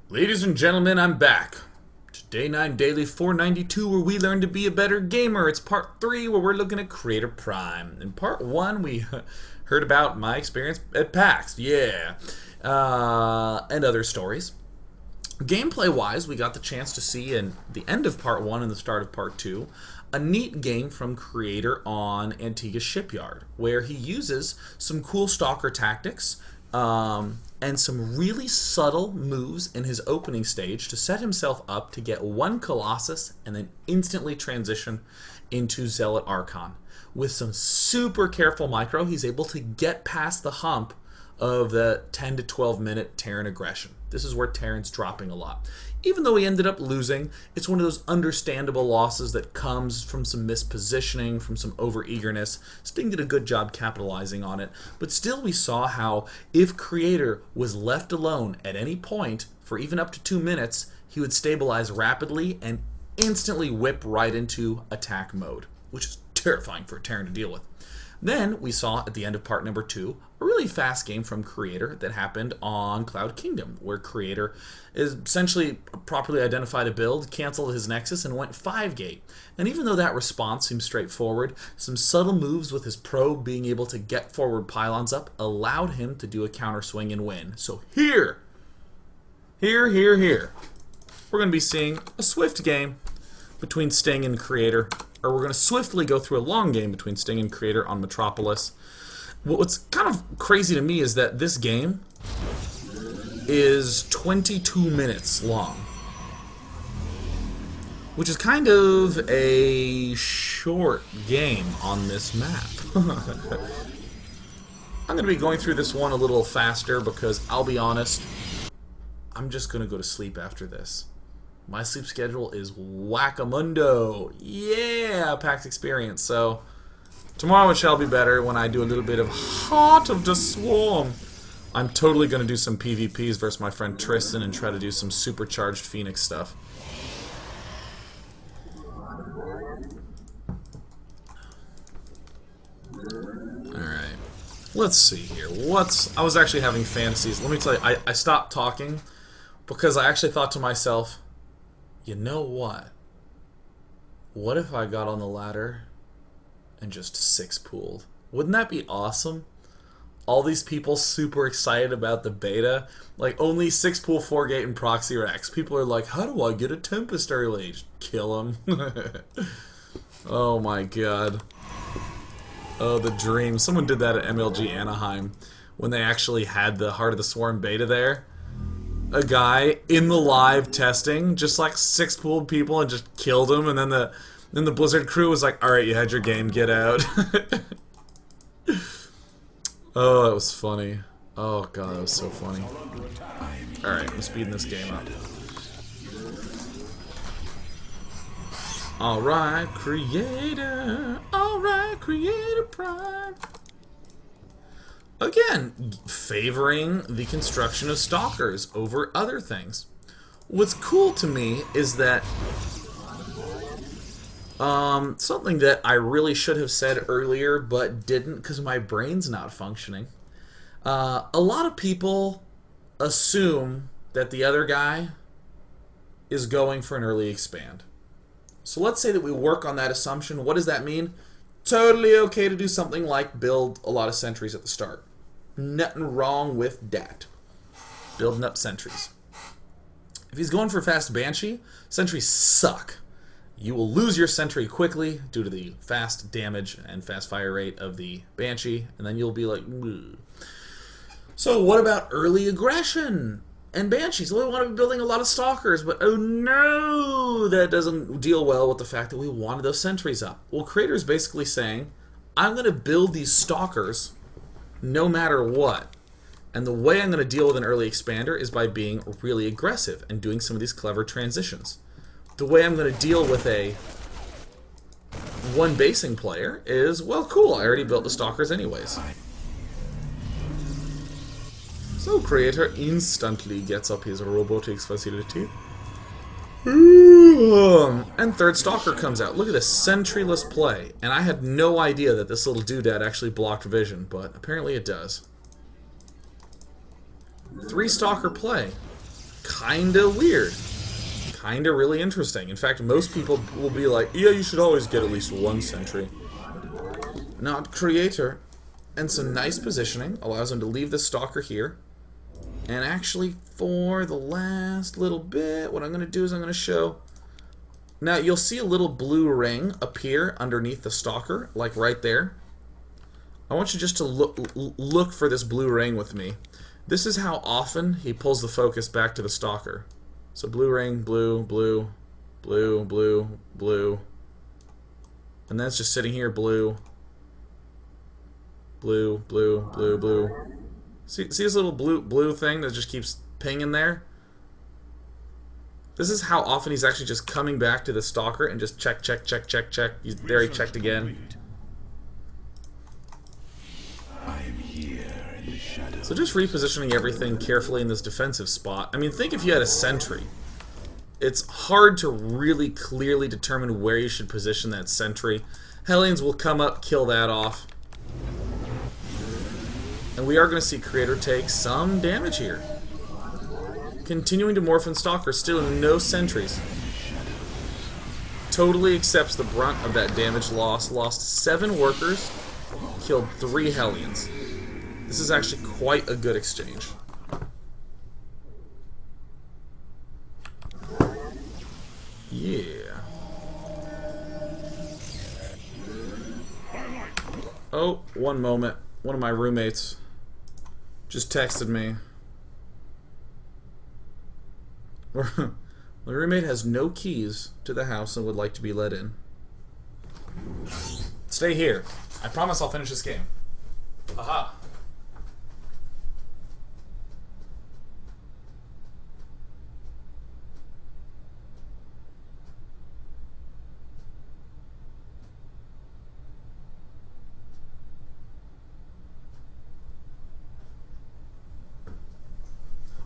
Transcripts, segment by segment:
Ladies and gentlemen, I'm back. Day 9 Daily 492, where we learn to be a better gamer. It's part 3, where we're looking at CreatorPrime. In part 1, we heard about my experience at PAX, and other stories. Gameplay-wise, we got the chance to see in the end of part 1 and the start of part 2 a neat game from Creator on Antigua Shipyard, where he uses some cool stalker tactics and some really subtle moves in his opening stage to set himself up to get one Colossus and then instantly transition into Zealot Archon. With some super careful micro, he's able to get past the hump of the 10 to 12 minute Terran aggression. This is where Terran's dropping a lot. Even though he ended up losing, it's one of those understandable losses that comes from some mispositioning, from some over-eagerness. Sting did a good job capitalizing on it, but still we saw how if Creator was left alone at any point for even up to 2 minutes, he would stabilize rapidly and instantly whip right into attack mode, which is terrifying for a Terran to deal with. Then we saw at the end of part number 2 a really fast game from Creator that happened on Cloud Kingdom, where Creator is essentially properly identified a build, canceled his Nexus, and went 5-gate. And even though that response seems straightforward, some subtle moves with his probe being able to get forward pylons up allowed him to do a counter swing and win. So here, we're going to be seeing a swift game between Sting and Creator, or we're going to swiftly go through a long game between Sting and Creator on Metropolis. What's kind of crazy to me is that this game is 22 minutes long, which is kind of a short game on this map. I'm going to be going through this one a little faster because, I'll be honest, I'm just going to go to sleep after this. My sleep schedule is whack-a-mundo. Yeah, PAX experience. So tomorrow it shall be better when I do a little bit of Heart of the Swarm. I'm totally going to do some PvPs versus my friend Tristan and try to do some supercharged Phoenix stuff. Alright. Let's see here. I was actually having fantasies. Let me tell you, I stopped talking because I actually thought to myself, you know what? What if I got on the ladder and just 6-pooled? Wouldn't that be awesome? All these people super excited about the beta. Like, only 6-pool 4-gate and proxy racks. People are like, how do I get a Tempest early? Just kill them. Oh my god. Oh, the dream. Someone did that at MLG Anaheim when they actually had the Heart of the Swarm beta there. A guy in the live testing just like 6-pooled people and just killed him, and then the Blizzard crew was like, alright, you had your game, get out. Oh, that was funny. Oh god, that was so funny. Alright, I'm speeding this game up. Alright, Creator. Alright, CreatorPrime. Again, favoring the construction of stalkers over other things. What's cool to me is that something that I really should have said earlier but didn't because my brain's not functioning. A lot of people assume that the other guy is going for an early expand. So let's say that we work on that assumption. What does that mean? Totally okay to do something like build a lot of sentries at the start. Nothing wrong with that. Building up sentries. If he's going for fast Banshee, sentries suck. You will lose your sentry quickly due to the fast damage and fast fire rate of the Banshee, and then you'll be like, ugh. So what about early aggression and Banshees? Well, we want to be building a lot of stalkers, but oh no, that doesn't deal well with the fact that we wanted those sentries up. Well, Creator's basically saying, I'm going to build these stalkers no matter what. And the way I'm going to deal with an early expander is by being really aggressive and doing some of these clever transitions. The way I'm going to deal with a one basing player is, well, cool, I already built the stalkers anyways. So Creator instantly gets up his robotics facility. And third stalker comes out. Look at this sentryless play. And I had no idea that this little doodad actually blocked vision, but apparently it does. 3 stalker play. kinda weird. Kinda really interesting. In fact, most people will be like, yeah, you should always get at least one sentry. Not Creator. And some nice positioning allows him to leave the Stalker here. And actually, for the last little bit, what I'm going to do is I'm going to show... Now, you'll see a little blue ring appear underneath the Stalker, like right there. I want you just to look for this blue ring with me. This is how often he pulls the focus back to the Stalker. So blue ring, blue, blue, blue, blue, blue. And then it's just sitting here, blue. Blue, blue, blue, blue. See this little blue thing that just keeps pinging there? This is how often he's actually just coming back to the Stalker and just check, check, check, check, check. There he checked again. So just repositioning everything carefully in this defensive spot. I mean, think if you had a sentry. It's hard to really clearly determine where you should position that sentry. Hellions will come up, kill that off. And we are going to see Creator take some damage here. Continuing to morph in Stalker, still no sentries. Totally accepts the brunt of that damage loss. Lost 7 workers, killed 3 Hellions. This is actually quite a good exchange. Yeah. Oh, one moment. One of my roommates just texted me. My roommate has no keys to the house and would like to be let in. Stay here. I promise I'll finish this game. Aha.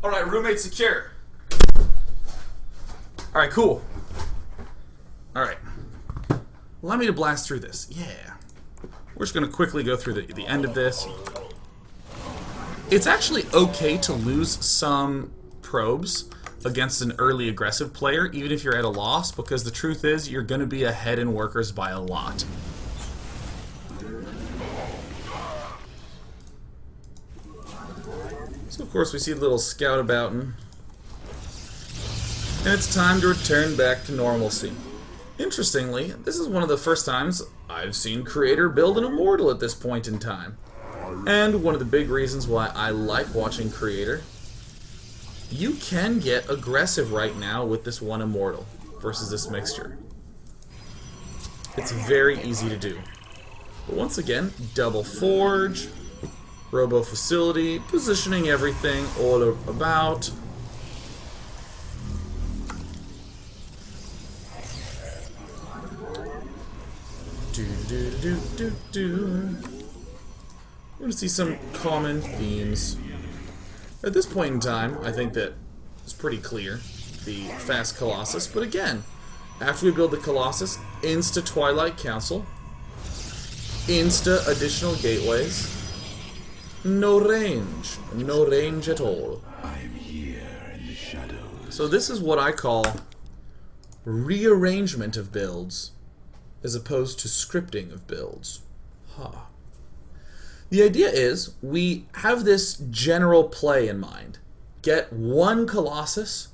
Alright, roommate secure. Alright, cool. Alright. Allow me to blast through this. Yeah. We're just going to quickly go through the end of this. It's actually okay to lose some probes against an early aggressive player, even if you're at a loss, because the truth is you're going to be ahead in workers by a lot. So of course we see a little scout abouting. And it's time to return back to normalcy. Interestingly, this is one of the first times I've seen Creator build an Immortal at this point in time. And one of the big reasons why I like watching Creator, you can get aggressive right now with this one Immortal versus this mixture. It's very easy to do. But once again, double forge, robo facility, positioning everything all about. We're going to see some common themes. At this point in time, I think that it's pretty clear. The fast Colossus, but again, after we build the Colossus, insta Twilight Council, insta additional gateways, no range at all. I'm here in the shadows. So this is what I call rearrangement of builds, as opposed to scripting of builds. Huh. The idea is, we have this general play in mind. Get one Colossus,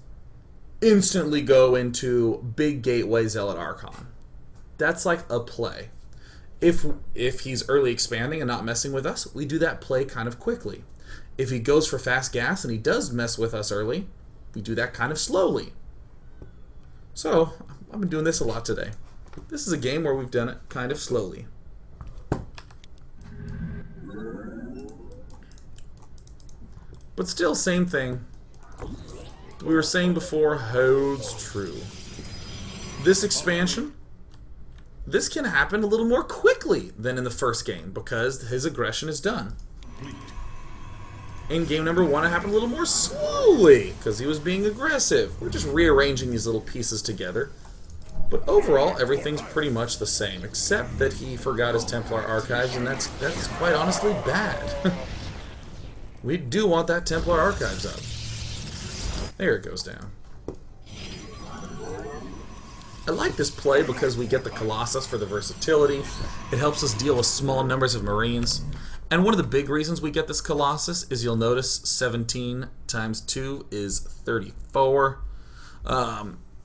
instantly go into Big Gateway Zealot Archon. That's like a play. If he's early expanding and not messing with us, we do that play kind of quickly. If he goes for fast gas and he does mess with us early, we do that kind of slowly. So, I've been doing this a lot today. This is a game where we've done it kind of slowly. But still, same thing. We were saying before holds true. This expansion, this can happen a little more quickly than in the first game because his aggression is done. In game number 1, it happened a little more slowly because he was being aggressive. We're just rearranging these little pieces together. But overall, everything's pretty much the same, except that he forgot his Templar Archives, and that's quite honestly bad. We do want that Templar Archives up. There it goes down. I like this play because we get the Colossus for the versatility. It helps us deal with small numbers of Marines. And one of the big reasons we get this Colossus is you'll notice 17 times 2 is 34.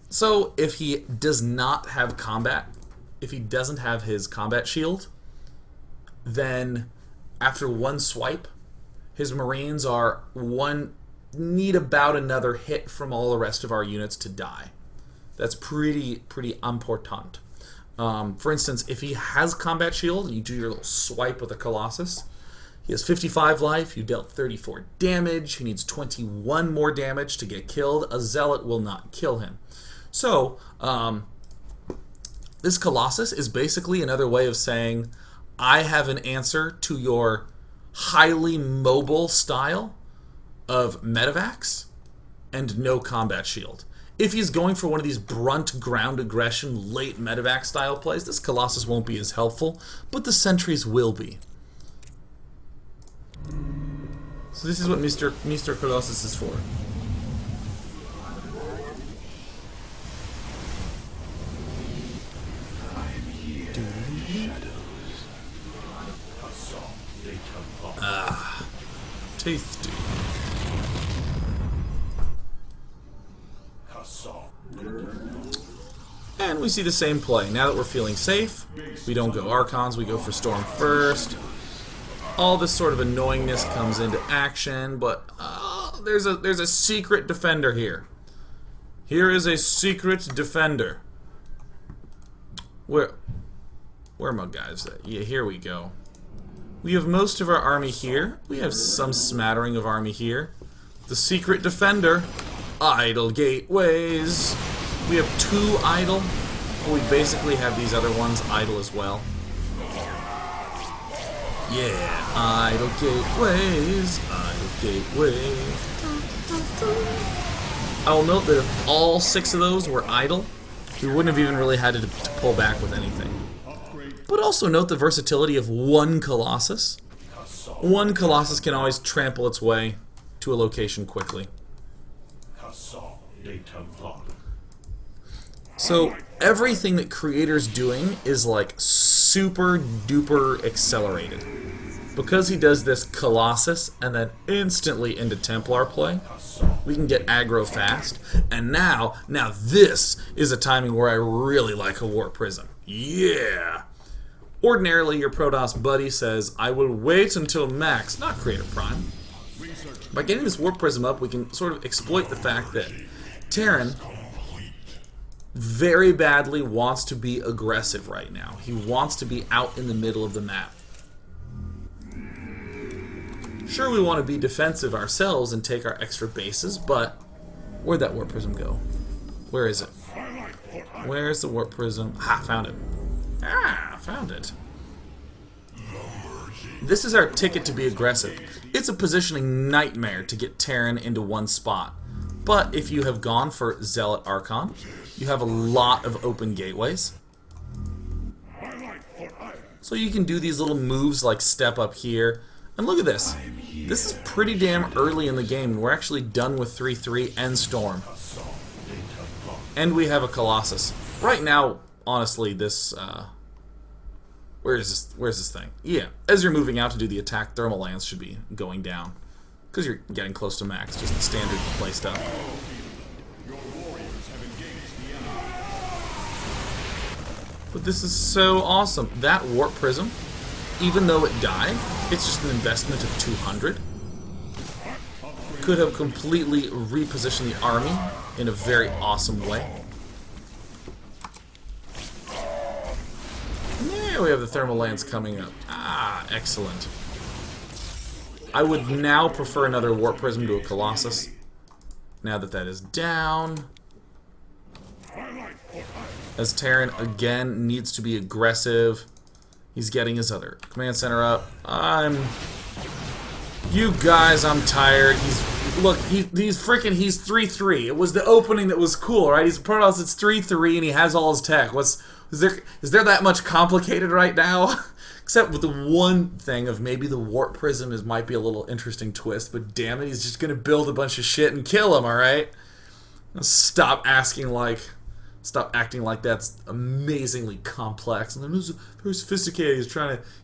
So if he does not have combat, if he doesn't have his combat shield, then after one swipe, his Marines need about another hit from all the rest of our units to die. That's pretty important. For instance, if he has combat shield and you do your little swipe with a Colossus, he has 55 life, you dealt 34 damage, he needs 21 more damage to get killed. A Zealot will not kill him. So, this Colossus is basically another way of saying, I have an answer to your highly mobile style of medevacs and no combat shield. If he's going for one of these brunt ground aggression late medevac style plays, this Colossus won't be as helpful, but the sentries will be. So this is what Mr. Colossus is for. Ah, tasty. And we see the same play. Now that we're feeling safe, we don't go Archons, we go for Storm first. All this sort of annoyingness comes into action, but there's a secret defender here. Here is a secret defender. Where are my guys at? Yeah, here we go. We have most of our army here. We have some smattering of army here. The secret defender. Idle gateways. We have 2 idle. We basically have these other ones idle as well. Yeah, idle gateways, idle gateways. I will note that if all 6 of those were idle, we wouldn't have even really had to pull back with anything. But also note the versatility of one Colossus. One Colossus can always trample its way to a location quickly. So everything that Creator's doing is like super duper accelerated. Because he does this Colossus and then instantly into Templar play, we can get aggro fast. And now this is a timing where I really like a Warp Prism. Yeah! Ordinarily, your Protoss buddy says, I will wait until max, not CreatorPrime. By getting this Warp Prism up, we can sort of exploit the fact that Terran very badly wants to be aggressive right now. He wants to be out in the middle of the map. Sure, we want to be defensive ourselves and take our extra bases, but where'd that Warp Prism go? Where is it? Where's the Warp Prism? Ha, found it. Ah, found it. This is our ticket to be aggressive. It's a positioning nightmare to get Terran into one spot. But if you have gone for Zealot Archon, you have a lot of open gateways. So you can do these little moves like step up here. And look at this. This is pretty damn early in the game. We're actually done with 3-3 and Storm. And we have a Colossus. Right now, honestly, this... Where is this thing? Yeah, as you're moving out to do the attack, Thermal Lance should be going down. Because you're getting close to max, just the standard play stuff. But this is so awesome. That Warp Prism, even though it died, it's just an investment of 200. Could have completely repositioned the army in a very awesome way. And there we have the Thermal Lance coming up. Ah, excellent. I would now prefer another Warp Prism to a Colossus. Now that that is down. As Terran, again, needs to be aggressive. He's getting his other command center up. You guys, I'm tired. He's 3-3. It was the opening that was cool, right? He's a Protoss, it's 3-3, and he has all his tech. Is there that much complicated right now? Except with the one thing of maybe the warp prism might be a little interesting twist, but damn it, he's just gonna build a bunch of shit and kill him, alright? Stop acting like that's amazingly complex. And then he's very sophisticated.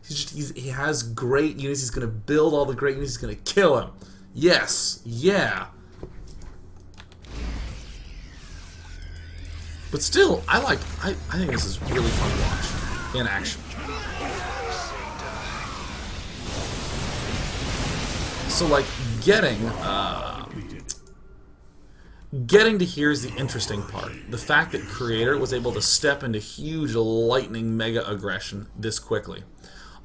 He has great units. He's gonna build all the great units. He's gonna kill him. Yes, yeah. But still, I think this is really fun to watch in action. So like getting to here is the interesting part. The fact that Creator was able to step into huge lightning mega aggression this quickly.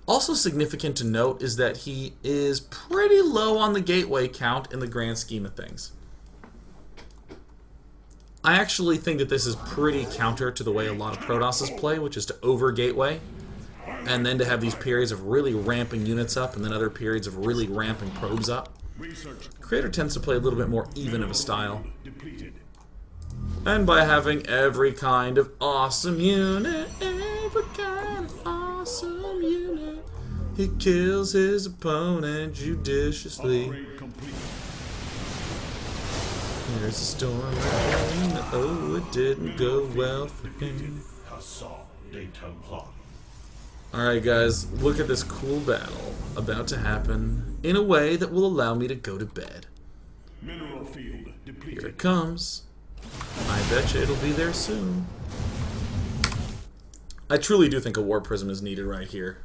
Also significant to note is that he is pretty low on the gateway count in the grand scheme of things. I actually think that this is pretty counter to the way a lot of Protosses play, which is to over gateway, and then to have these periods of really ramping units up, and then other periods of really ramping probes up. Creator tends to play a little bit more even of a style. And by having every kind of awesome unit, every kind of awesome unit, he kills his opponent judiciously. Here's a storm rain. Oh, it didn't go well for him. Alright guys, look at this cool battle about to happen in a way that will allow me to go to bed. Here it comes. I bet you it'll be there soon. I truly do think a Warp Prism is needed right here.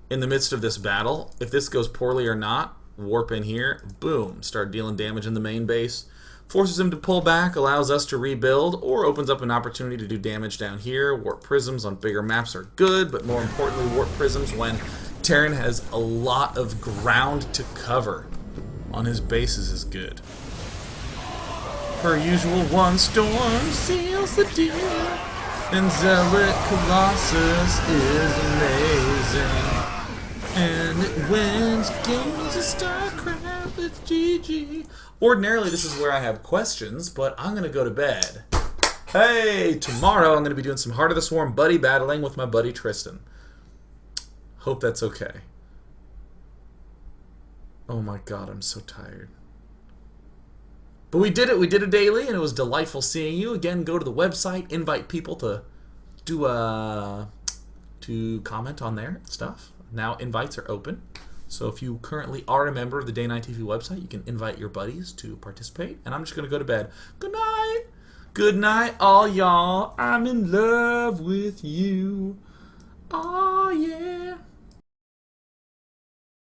In the midst of this battle, if this goes poorly or not, warp in here, boom, start dealing damage in the main base. Forces him to pull back, allows us to rebuild, or opens up an opportunity to do damage down here. Warp Prisms on bigger maps are good, but more importantly, Warp Prisms when Terran has a lot of ground to cover on his bases is good. Per usual, one storm seals the deal, and Zealot Colossus is amazing. And it wins games of StarCraft with GG. Ordinarily, this is where I have questions, but I'm going to go to bed. Hey, tomorrow I'm going to be doing some Heart of the Swarm buddy battling with my buddy Tristan. Hope that's okay. Oh my god, I'm so tired. But we did it. We did a daily, and it was delightful seeing you. Again, go to the website, invite people to comment on their stuff. Now invites are open. So if you currently are a member of the Day 9 TV website, you can invite your buddies to participate. And I'm just going to go to bed. Good night. Good night, all y'all. I'm in love with you. Oh, yeah.